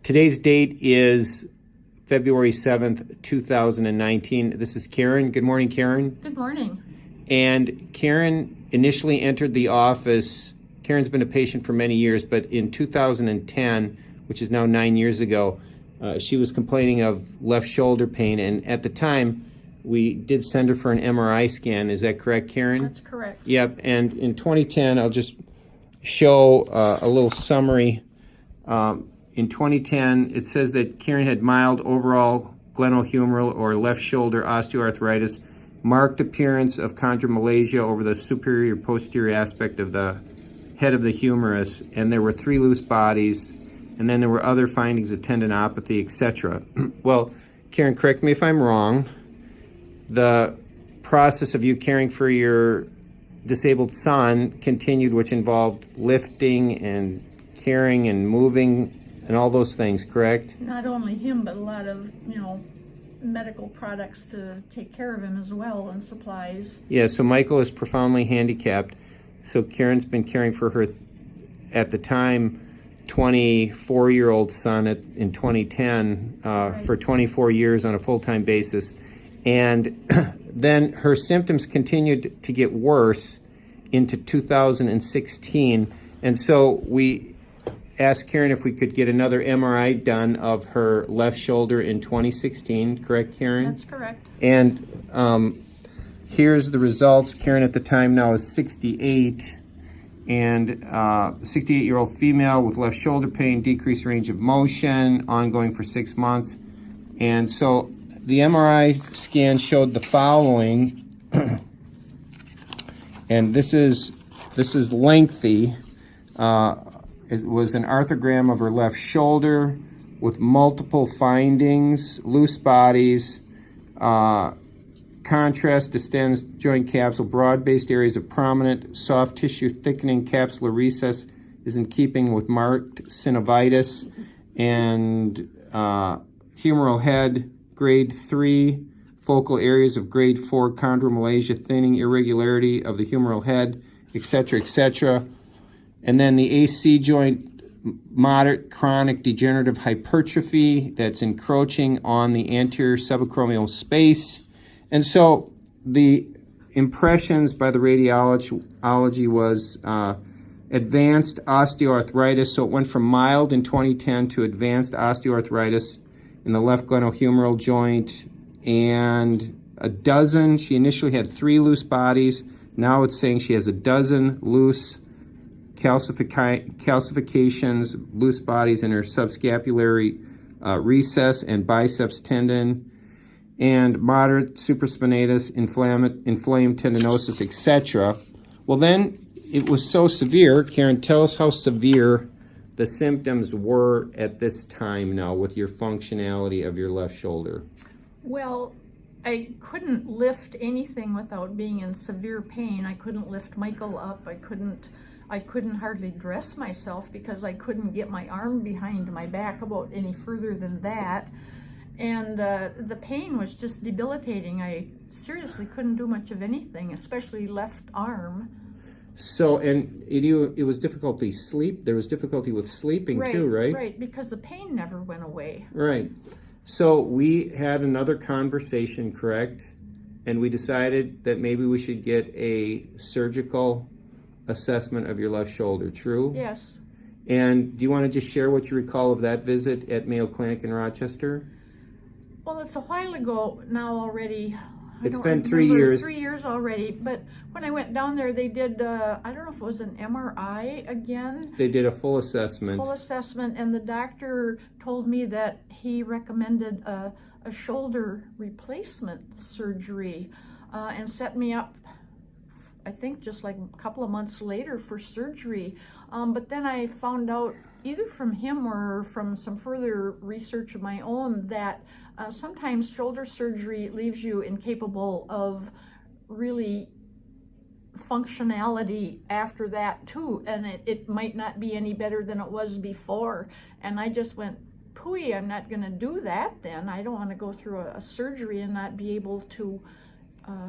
Today's date is February 7th, 2019. This is Karen. Good morning, Karen. Good morning. And Karen initially entered the office. Karen's been a patient for many years, but in 2010, which is now 9 years ago, she was complaining of left shoulder pain. And at the time, we did send her for an MRI scan. Is that correct, Karen? That's correct. Yep. And in 2010, I'll just show a little summary. In 2010, it says that Karen had mild overall glenohumeral or left shoulder osteoarthritis, marked appearance of chondromalacia over the superior posterior aspect of the head of the humerus, and there were 3 loose bodies, and then there were other findings of tendinopathy, etc. Well, Karen, correct me if I'm wrong. The process of you caring for your disabled son continued, which involved lifting and carrying and moving and all those things, correct? Not only him, but a lot of, medical products to take care of him as well, and supplies. Yeah, so Michael is profoundly handicapped. So Karen's been caring for her, at the time, 24-year-old son in 2010 Right. for 24 years on a full-time basis. And then her symptoms continued to get worse into 2016. And so we asked Karen if we could get another MRI done of her left shoulder in 2016. Correct, Karen? That's correct. And here's the results. Karen at the time now is 68, and 68-year-old female with left shoulder pain, decreased range of motion, ongoing for 6 months. And so the MRI scan showed the following, and this is lengthy. It was an arthrogram of her left shoulder with multiple findings, loose bodies, contrast, distends joint capsule, broad-based areas of prominent soft tissue thickening, capsular recess is in keeping with marked synovitis, and humeral head, grade 3, focal areas of grade 4 chondromalacia, thinning, irregularity of the humeral head, etc., etc. And then the AC joint, moderate chronic degenerative hypertrophy that's encroaching on the anterior subacromial space. And so the impressions by the radiology was advanced osteoarthritis. So it went from mild in 2010 to advanced osteoarthritis in the left glenohumeral joint. And she initially had 3 loose bodies. Now it's saying she has a dozen loose calcifications, loose bodies in her subscapulary recess and biceps tendon, and moderate supraspinatus, inflamed tendinosis, etc. Well, then it was so severe. Karen, tell us how severe the symptoms were at this time now with your functionality of your left shoulder. Well, I couldn't lift anything without being in severe pain. I couldn't lift Michael up. I couldn't hardly dress myself because I couldn't get my arm behind my back about any further than that. And the pain was just debilitating. I seriously couldn't do much of anything, especially left arm. So, and it was difficulty sleep. There was difficulty with sleeping too, right? Right, because the pain never went away. Right. So we had another conversation, correct? And we decided that maybe we should get a surgical assessment of your left shoulder, true? Yes. And do you want to just share what you recall of that visit at Mayo Clinic in Rochester? Well, it's a while ago now already. It's been 3 years. 3 years already. But when I went down there, they did, I don't know if it was an MRI again. They did a full assessment. Full assessment, and the doctor told me that he recommended a shoulder replacement surgery and set me up, I think, just like a couple of months later for surgery. But then I found out, either from him or from some further research of my own, that sometimes shoulder surgery leaves you incapable of really functionality after that too, and it might not be any better than it was before. And I just went, pooey, I'm not going to do that then. I don't want to go through a surgery and not be able to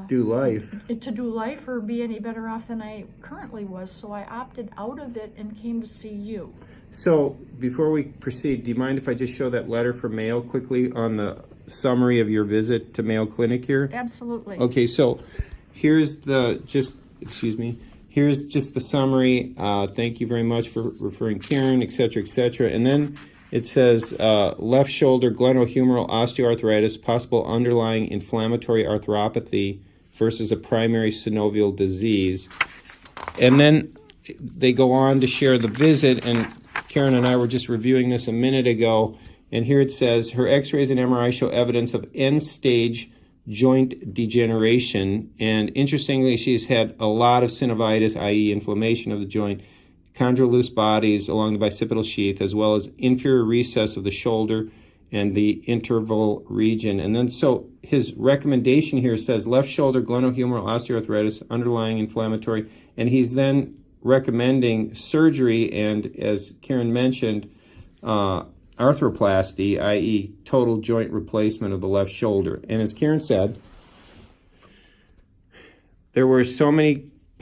do life. to do life or be any better off than I currently was. So I opted out of it and came to see you. So before we proceed, do you mind if I just show that letter from Mayo quickly on the summary of your visit to Mayo Clinic here? Absolutely. Okay, so here's the here's just the summary. Thank you very much for referring Karen, et cetera, and then it says left shoulder glenohumeral osteoarthritis, possible underlying inflammatory arthropathy versus a primary synovial disease. And then they go on to share the visit, and Karen and I were just reviewing this a minute ago, and here it says her x-rays and MRI show evidence of end-stage joint degeneration, and interestingly, she's had a lot of synovitis, i.e. inflammation of the joint, chondral loose bodies along the bicipital sheath, as well as inferior recess of the shoulder and the interval region. And then so his recommendation here says left shoulder glenohumeral osteoarthritis, underlying inflammatory, and he's then recommending surgery and, as Karen mentioned, arthroplasty, i.e. total joint replacement of the left shoulder. And as Karen said, there were so many